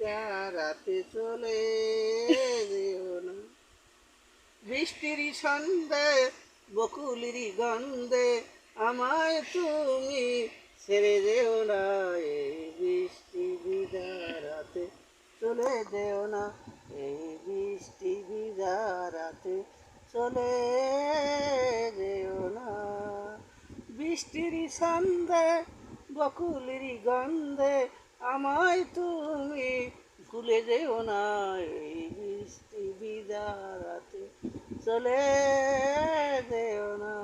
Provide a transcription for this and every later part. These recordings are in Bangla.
রাতে চলে যেও না। বৃষ্টির সন্ধে বকুলির গন্ধে আমায় তুমি ছেড়ে যেও না। এই বৃষ্টি ভিজা রাতে চলে যেও না। এই বৃষ্টি ভিজা রাতে চলে যেও না। বৃষ্টির সন্ধে বকুলির গন্ধে আমায় তুমি ভুলে যেও না। এই বৃষ্টি ভিজা রাতে চলে যেও না।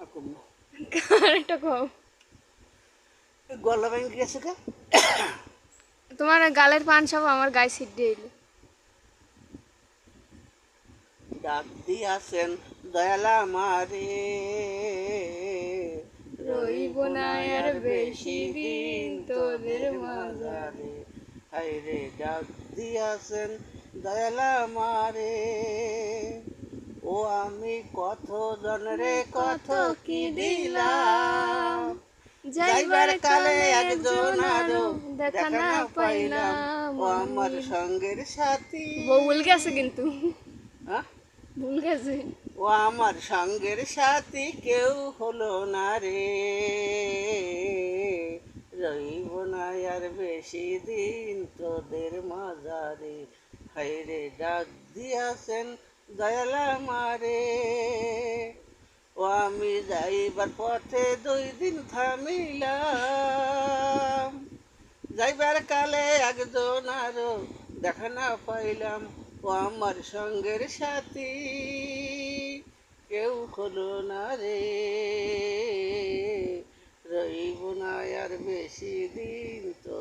আর কম না। একটা কও। গলা ভেঙে গেছে কে? তোমার গালের পান সব আমার গায়ে ছিট দিয়ে এলো। ডাক দিয়াছেন দয়ালা মারে, রইব না আর বেশি দিন তোদের মাঝারে। হায়রে ডাক দিয়াছেন দয়ালা মারে, ও আমি কত জনরে কত কি দিলাম। যাইবার কালে একজন আরো দেখা না পাইলাম, ও আমার সঙ্গের সাথী। বউ ভুল গেছে কিন্তু, হ্যাঁ, ভুল গেছে। ও আমার সঙ্গের সাথী কেউ হলো না রে। রইব না আর বেশি দিন তোদের মাঝারে। হায়রে ডাক দিয়াছেন দয়ালা মারে, ও আমি যাইবার পথে 2 দিন থামিলাম। যাইবার কালে একজন আরো দেখা না পাইলাম, ও আমার সঙ্গের সাথী কেউ হলো না রে। রইব না আর বেশি দিন তো